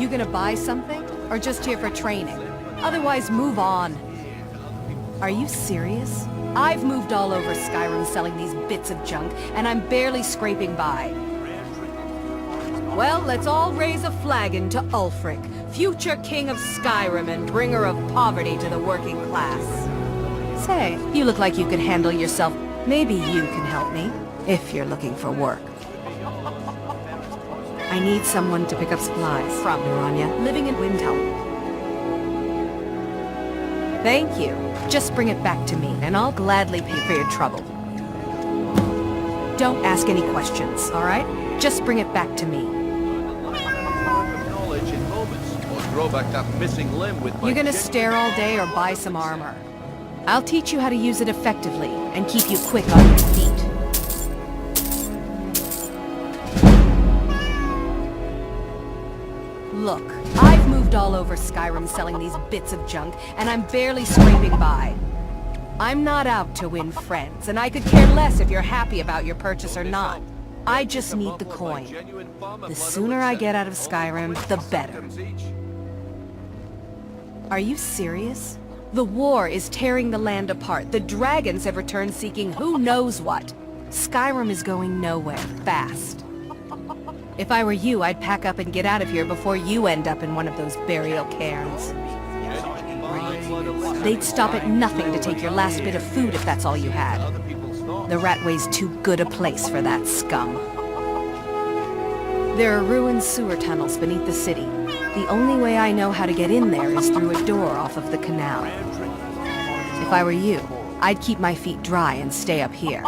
You gonna buy something? Or just here for training? Otherwise, move on. Are you serious? I've moved all over Skyrim selling these bits of junk, and I'm barely scraping by. Well, let's all raise a flagon to Ulfric, future king of Skyrim and bringer of poverty to the working class. Say, you look like you could handle yourself. Maybe you can help me, if you're looking for work. I need someone to pick up supplies from Urania, living in Windhelm. Thank you. Just bring it back to me, and I'll gladly pay for your trouble. Don't ask any questions, all right? Just bring it back to me. You gonna stare all day or buy some armor? I'll teach you how to use it effectively, and keep you quick on your feet. Look, I've moved all over Skyrim selling these bits of junk, and I'm barely scraping by. I'm not out to win friends, and I could care less if you're happy about your purchase or not. I just need the coin. The sooner I get out of Skyrim, the better. Are you serious? The war is tearing the land apart. The dragons have returned seeking who knows what. Skyrim is going nowhere, fast. If I were you, I'd pack up and get out of here before you end up in one of those burial cairns. They'd stop at nothing to take your last bit of food if that's all you had. The Ratway's too good a place for that scum. There are ruined sewer tunnels beneath the city. The only way I know how to get in there is through a door off of the canal. If I were you, I'd keep my feet dry and stay up here.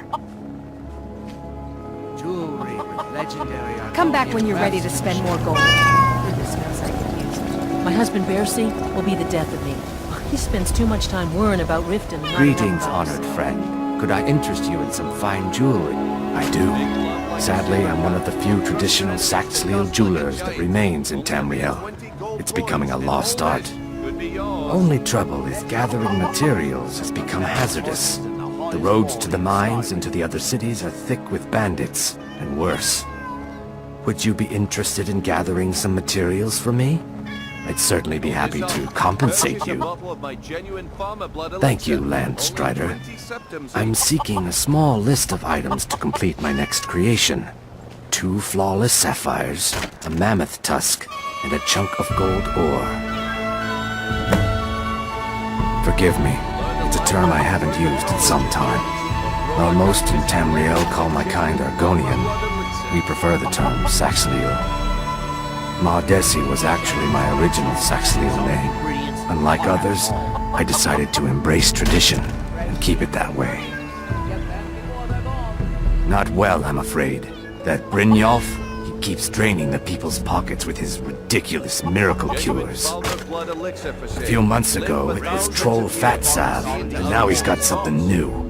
Come back when you're ready to spend more gold. Goodness knows I could use it. My husband Bersi will be the death of me. He spends too much time worrying about Riften and not Greetings, enough about honored friend. Could I interest you in some fine jewelry? I do. Sadly, I'm one of the few traditional Saxhleel jewelers that remains in Tamriel. It's becoming a lost art. Only trouble is gathering materials has become hazardous. The roads to the mines and to the other cities are thick with bandits, and worse. Would you be interested in gathering some materials for me? I'd certainly be happy to compensate you. Thank you, Landstrider. I'm seeking a small list of items to complete my next creation. 2 flawless sapphires, a mammoth tusk, and a chunk of gold ore. Forgive me, it's a term I haven't used in some time. While most in Tamriel call my kind Argonian, we prefer the term Saxhleel. Madesi was actually my original Saxhleel name. Unlike others, I decided to embrace tradition and keep it that way. Not well, I'm afraid. That Brynjolf, he keeps draining the people's pockets with his ridiculous miracle cures. A few months ago, it was Troll Fat Salve, and now he's got something new.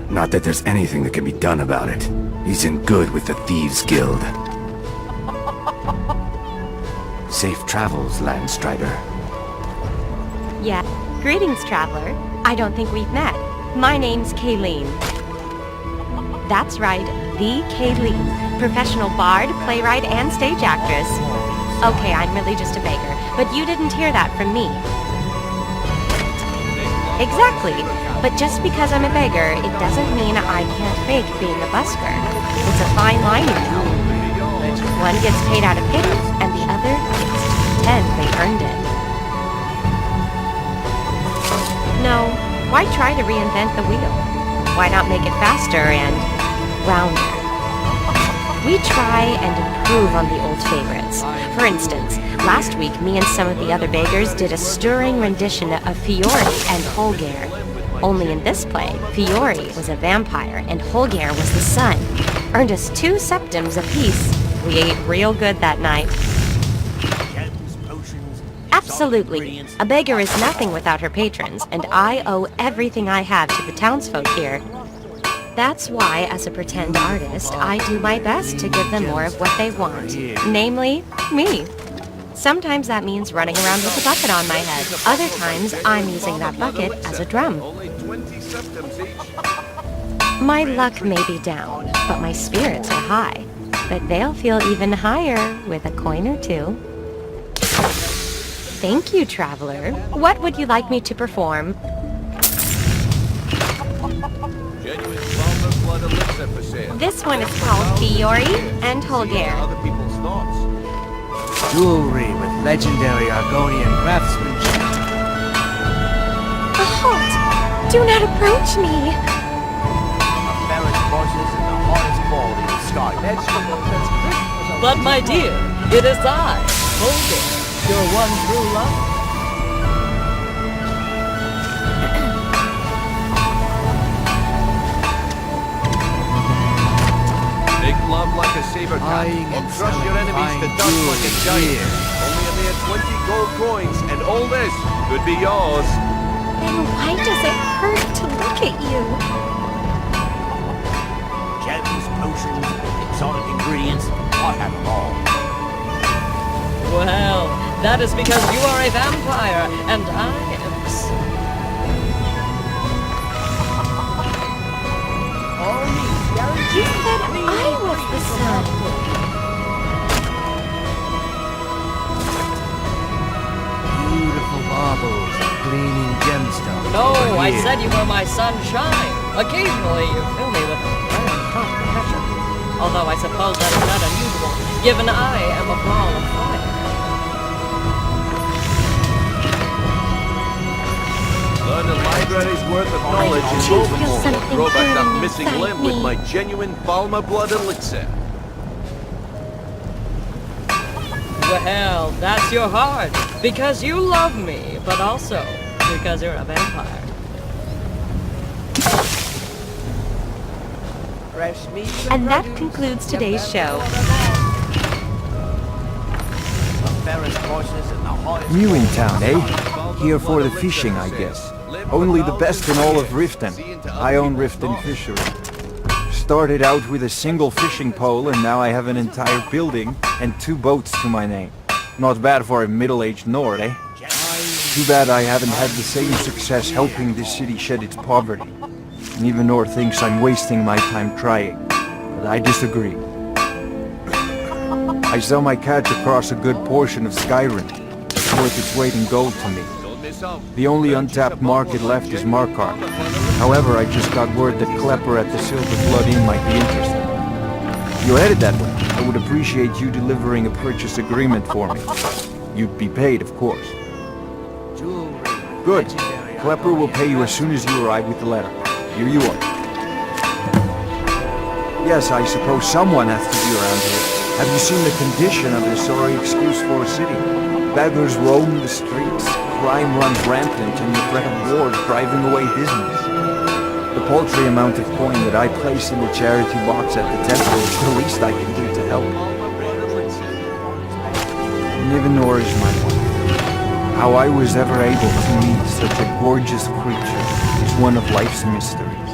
Not that there's anything that can be done about it. He's in good with the Thieves' Guild. Safe travels, Landstrider. Yeah. Greetings, traveler. I don't think we've met. My name's Caylene. That's right, the Caylene. Professional bard, playwright, and stage actress. Okay, I'm really just a beggar, but you didn't hear that from me. Exactly. But just because I'm a beggar, it doesn't mean I can't fake being a busker. It's a fine line, you know. One gets paid out of pity, and the other gets to pretend they earned it. No, why try to reinvent the wheel? Why not make it faster and rounder? We try and improve on the old favorites. For instance, last week me and some of the other beggars did a stirring rendition of Fjori and Holgeir. Only in this play, Fjori was a vampire and Holgeir was the sun. Earned us 2 septims apiece. We ate real good that night. Absolutely. A beggar is nothing without her patrons, and I owe everything I have to the townsfolk here. That's why, as a pretend artist, I do my best to give them more of what they want. Namely, me. Sometimes that means running around with a bucket on my head. Other times, I'm using that bucket as a drum. My luck may be down, but my spirits are high. but they'll feel even higher with a coin or two. Thank you, traveler. What would you like me to perform? This one is called fjori and holgeir. Jewelry with legendary Argonian craftsmanship. A halt! Do not approach me! But my dear, it is I, Holgeir, your one true love. Make love like a saber cat, or crush your enemies to dust like a giant. Only a mere 20 gold coins, and all this could be yours. Then why does it hurt to look at you? Gems, potions, exotic ingredients, I have them all. Well, that is because you are a vampire, and I am... You said I was the sun. Beautiful marbles, gleaming gemstones. No, Over I here. said you were my sunshine. Occasionally, you fill me with a very hot passion. Although I suppose that is not unusual, given I am a ball of fire. Learn a library's worth of knowledge in do feel Rovenborn. something Grow back that burning missing inside limb with me. my genuine Falmer blood elixir. Well, that's your heart. Because you love me, but also because you're a vampire. And that concludes today's show. New in town, eh? Here for the fishing, I guess. Only the best in all of Riften. I own Riften Fishery. Started out with a single fishing pole and now I have an entire building and 2 boats to my name. Not bad for a middle-aged Nord, eh? Too bad I haven't had the same success helping this city shed its poverty. And even Nord thinks I'm wasting my time trying. But I disagree. I sell my catch across a good portion of Skyrim. It's worth its weight in gold to me. The only untapped market left is Markarth. However, I just got word that Klepper at the Silver Blood Inn might be interested. If you're headed that way, I would appreciate you delivering a purchase agreement for me. You'd be paid, of course. Good. Klepper will pay you as soon as you arrive with the letter. Here you are. Yes, I suppose someone has to be around here. Have you seen the condition of this sorry excuse for a city? Beggars roam the streets, crime runs rampant, and the threat of war is driving away business. The paltry amount of coin that I place in the charity box at the temple is the least I can do to help. Nivenor is my wife. How I was ever able to meet such a gorgeous creature is one of life's mysteries.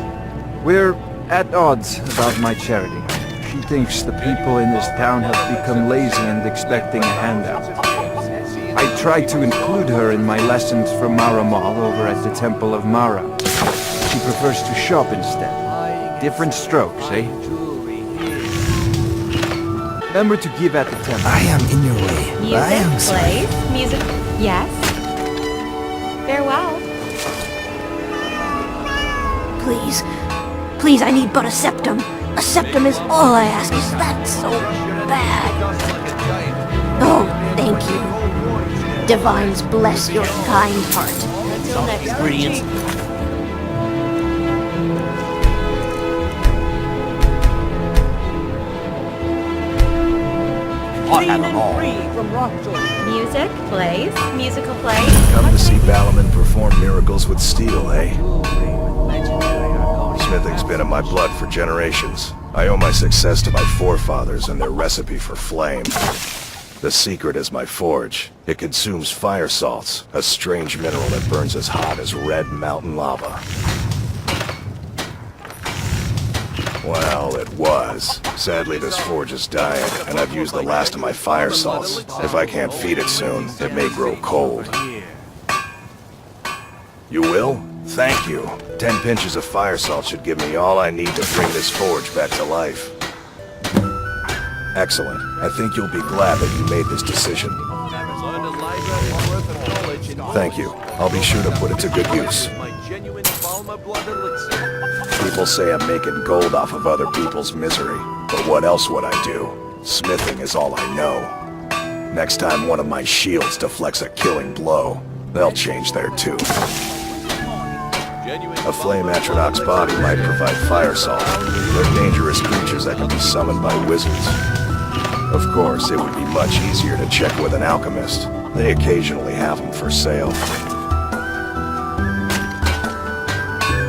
We're at odds about my charity. She thinks the people in this town have become lazy and expecting a handout. I tried to include her in my lessons from Maramal over at the Temple of Mara. She prefers to shop instead. Different strokes, eh? Remember to give at the temple. I am in your way. I am Music, sorry. plays, music. Yes. Farewell. Please, I need but a septum. A septum is all I ask. Is that so bad? Oh, thank you. Divines bless your kind heart. Exotic ingredients. I have them all. Music, plays, musical plays. Come to see Balaman perform miracles with steel, eh? Smithing's been in my blood for generations. I owe my success to my forefathers and their recipe for flame. The secret is my forge. It consumes fire salts, a strange mineral that burns as hot as red mountain lava. Well, it was. Sadly, this forge is dying, and I've used the last of my fire salts. If I can't feed it soon, it may grow cold. You will? Thank you. 10 pinches of fire salt should give me all I need to bring this forge back to life. Excellent. I think you'll be glad that you made this decision. Learn a library's worth of knowledge in Thank you. I'll be sure to put it to good use. my genuine Balmer blood elixir. People say I'm making gold off of other people's misery, but what else would I do? Smithing is all I know. Next time one of my shields deflects a killing blow, they'll change their tune. A flame atronach's body might provide fire salt. They're dangerous creatures that can be summoned by wizards. Of course, it would be much easier to check with an alchemist. They occasionally have them for sale.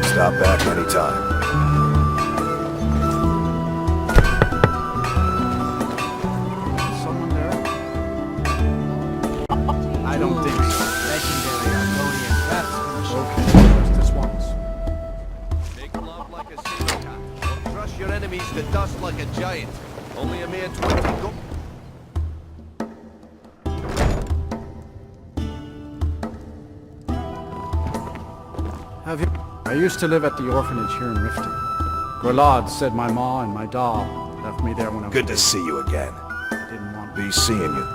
Stop back anytime. Someone there? I don't think so. Legendary Argonian craftsmanship. Okay, just this once. Make love like a saber cat, or crush your enemies to dust like a giant. Only a mere 20 gold. Have you? I used to live at the orphanage here in Riften. Grelka said my ma and my doll left me there when I was Good to see you again. I didn't want Be seeing you.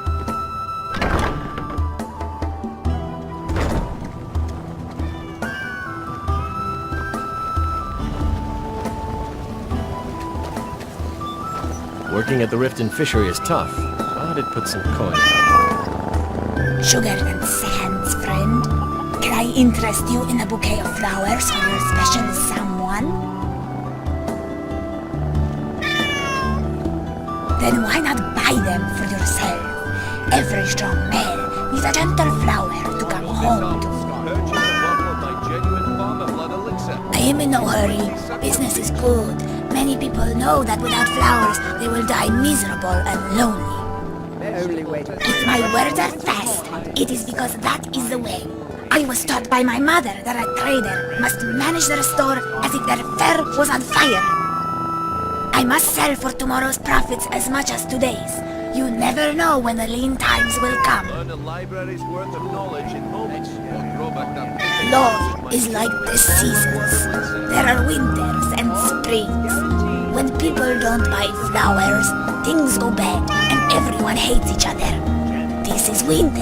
Working at the Riften fishery is tough, but it puts some coin. Sugar and sands, friend. Can I interest you in a bouquet of flowers for your special someone? Then why not buy them for yourself? Every strong male needs a gentle flower to come home to. Purchase a bottle of my genuine Balmer blood elixir. I am in no hurry. Business is good. Many people know that without flowers, they will die miserable and lonely. If my words are fast, it is because that is the way. I was taught by my mother that a trader must manage their store as if their fur was on fire. I must sell for tomorrow's profits as much as today's. You never know when the lean times will come. Learn a library's worth of knowledge in moments, or throw back that Love is like the seasons. There are winters and springs. When people don't buy flowers, things go bad and everyone hates each other. This is winter.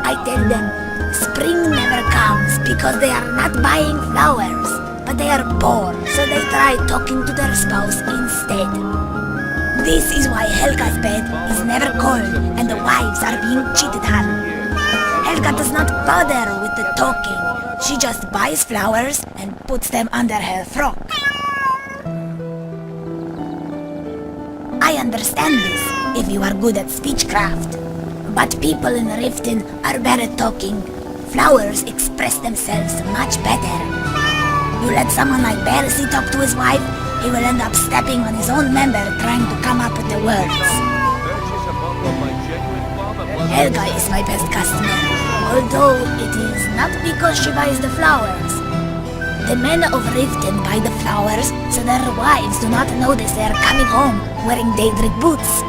I tell them, spring never comes because they are not buying flowers, but they are poor, so they try talking to their spouse instead. This is why Helga's bed is never cold and the wives are being cheated on. Helga does not bother with the talking. She just buys flowers and puts them under her frock. I understand this if you are good at speechcraft. But people in Riften are bad at talking. Flowers express themselves much better. You let someone like Madesi talk to his wife, he will end up stepping on his own member trying to come up with the words. Purchase a bottle of my genuine Balmer blood Helga is my best customer, although it is not because she buys the flowers. The men of Riften buy the flowers so their wives do not notice they are coming home wearing Daedric boots.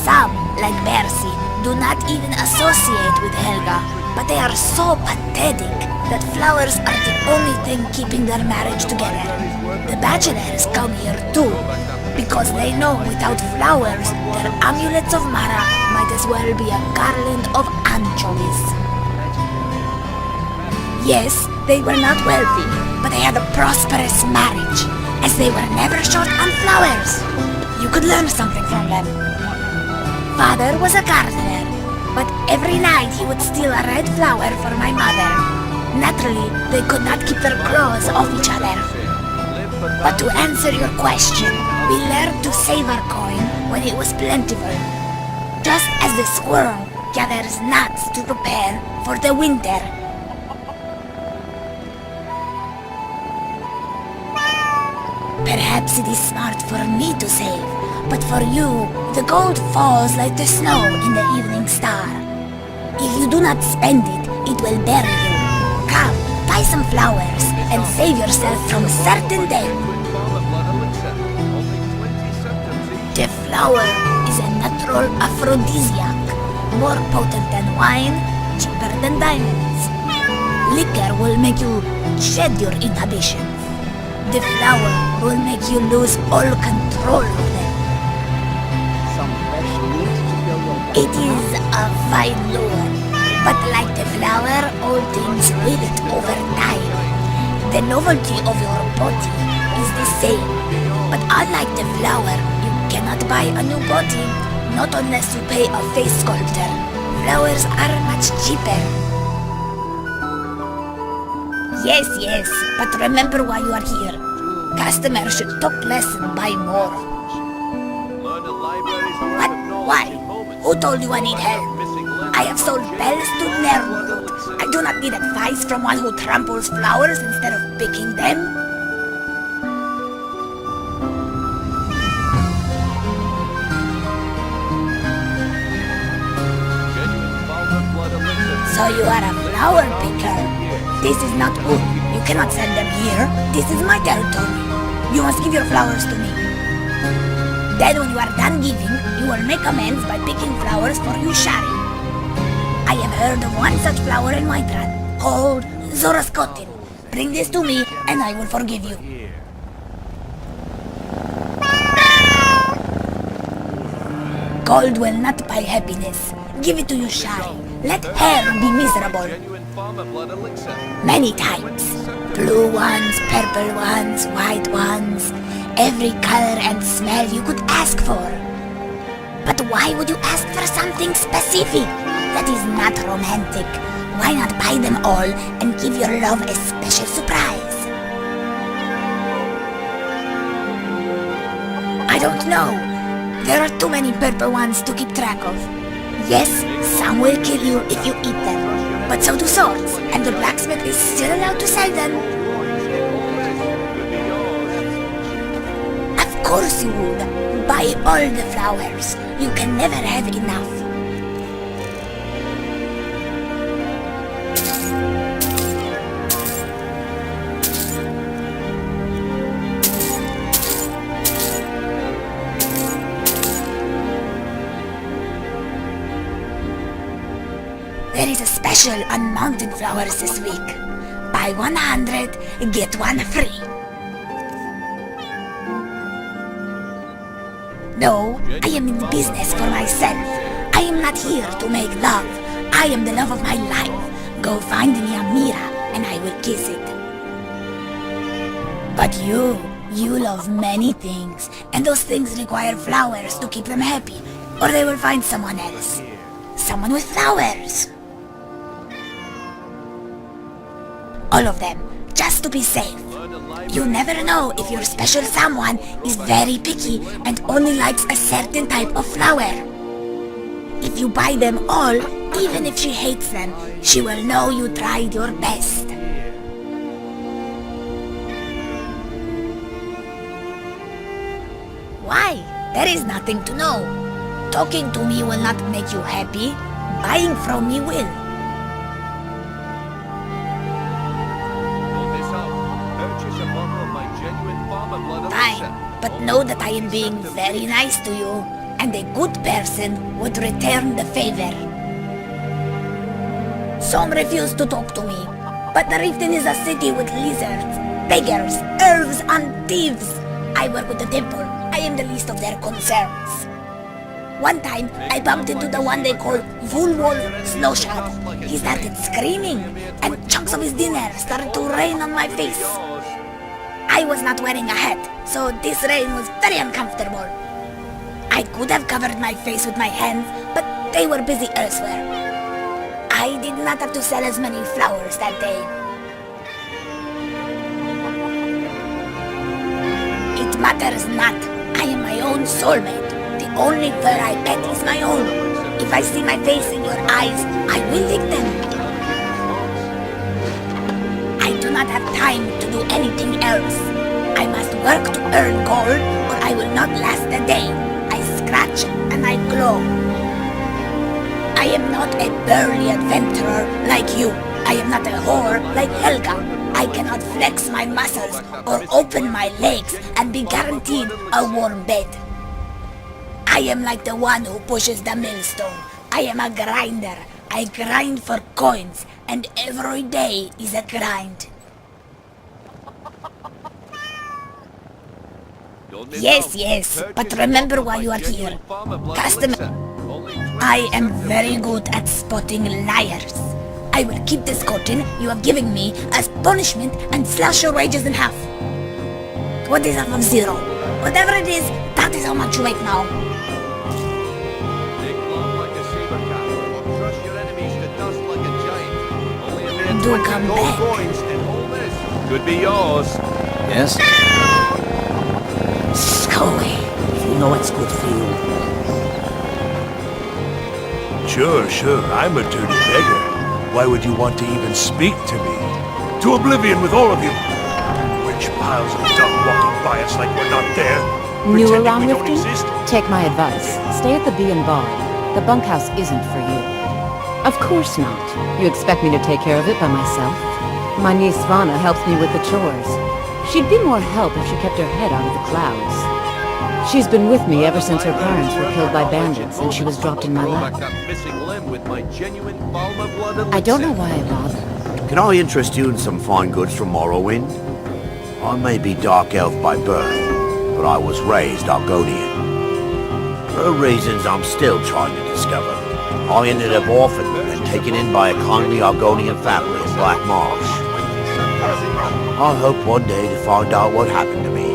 Some, like Madesi, do not even associate with Helga, but they are so pathetic that flowers are the only thing keeping their marriage together. The bachelors come here too, because they know without flowers, their amulets of Mara might as well be a garland of anchovies. Yes, they were not wealthy, but they had a prosperous marriage, as they were never short on flowers. You could learn something from them. Father was a gardener, but every night he would steal a red flower for my mother. Naturally, they could not keep their claws off each other. But to answer your question, we learned to save our coin when it was plentiful. Just as the squirrel gathers nuts to prepare for the winter. Perhaps it is smart for me to save, but for you, the gold falls like the snow in the evening star. If you do not spend it, it will bury you. Come, buy some flowers and save yourself from certain death. The flower is a natural aphrodisiac, more potent than wine, cheaper than diamonds. Liquor will make you shed your inhibitions. The flower will make you lose all control of them. It is a fine lure, but like the flower, all things wilt over time. The novelty of your body is the same, but unlike the flower, you cannot buy a new body, not unless you pay a face sculptor. Flowers are much cheaper. Yes, but remember why you are here. Customers should talk less and buy more. What? Why? Who told you I need help? I have sold bells to Nernwood. I do not need advice from one who tramples flowers instead of picking them. So you are a flower picker. This is not good. You cannot send them here. This is my territory. You must give your flowers to me. Then when you are done giving, you will make amends by picking flowers for you sharing. I have heard of one such flower in Whiterun, called Zoraskotin. Bring this to me, and I will forgive you. Gold will not buy happiness. Give it to you sharing. Let hair be miserable. Many types. Blue ones, purple ones, white ones. Every color and smell you could ask for. But why would you ask for something specific? That is not romantic. Why not buy them all and give your love a special surprise? I don't know. There are too many purple ones to keep track of. Yes, some will kill you if you eat them. But so do swords, and the blacksmith is still allowed to sell them. Of course you would. Buy all the flowers. You can never have enough. There is a special on mountain flowers this week. Buy 100, get one free. No, I am in the business for myself. I am not here to make love. I am the love of my life. Go find me a mirror and I will kiss it. But you love many things, and those things require flowers to keep them happy, or they will find someone else. Someone with flowers. All of them, just to be safe. You never know if your special someone is very picky and only likes a certain type of flower. If you buy them all, even if she hates them, she will know you tried your best. Why? There is nothing to know. Talking to me will not make you happy. Buying from me will. Fine, but know that I am being very nice to you, and a good person would return the favor. Some refuse to talk to me, but the Riften is a city with lizards, beggars, elves, and thieves. I work with the temple. I am the least of their concerns. One time, I bumped into the one they call Vulwolf Snowshad. He started screaming, and chunks of his dinner started to rain on my face. I was not wearing a hat, so this rain was very uncomfortable. I could have covered my face with my hands, but they were busy elsewhere. I did not have to sell as many flowers that day. It matters not. I am my own soulmate. The only fur I pet is my own. If I see my face in your eyes, I will lick them. I do not have time to do anything else. I must work to earn gold, or I will not last a day. I scratch and I glow. I am not a burly adventurer like you. I am not a whore like Helga. I cannot flex my muscles or open my legs and be guaranteed a warm bed. I am like the one who pushes the millstone. I am a grinder. I grind for coins, and every day is a grind. Yes, yes, but remember why you are here. Customer, I am very good at spotting liars. I will keep this cotton you are giving me as punishment and slash your wages in half. What is half of 0? Whatever it is, that is how much you make now. Do come back. Could be yours. Yes? Go away. You know what's good for you. Sure, I'm a dirty beggar. Why would you want to even speak to me? To oblivion with all of you! Rich piles of dung walking by us like we're not there. New pretending around we don't Riften? exist. Take my advice. Stay at the Bee and Bar. The bunkhouse isn't for you. Of course not. You expect me to take care of it by myself? My niece Svana helps me with the chores. She'd be more help if she kept her head out of the clouds. She's been with me ever since her parents were killed by bandits and she was dropped in my lap. I don't know why I bother. Can I interest you in some fine goods from Morrowind? I may be Dark Elf by birth, but I was raised Argonian. For reasons I'm still trying to discover, I ended up orphaned and taken in by a kindly Argonian family in Black Marsh. I hope one day to find out what happened to me,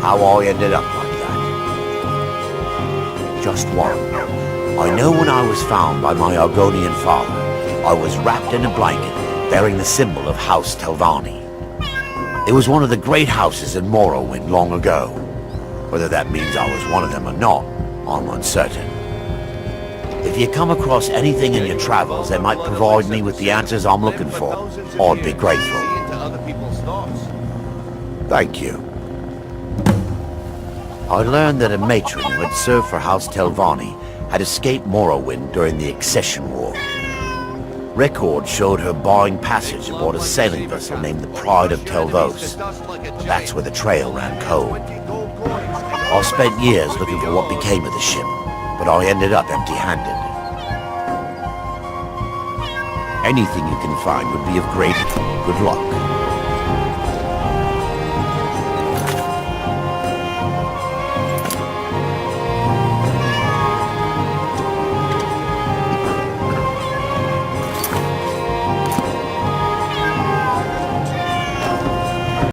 how I ended up like that. Just one. I know when I was found by my Argonian father, I was wrapped in a blanket bearing the symbol of House Telvanni. It was one of the great houses in Morrowind long ago. Whether that means I was one of them or not, I'm uncertain. If you come across anything in your travels that might provide me with the answers I'm looking for, I'd be grateful. Thank you. I learned that a matron who had served for House Telvanni had escaped Morrowind during the Accession War. Records showed her barring passage aboard a sailing vessel named the Pride of Telvos. That's where the trail ran cold. I spent years looking for what became of the ship, but I ended up empty-handed. Anything you can find would be of great good luck.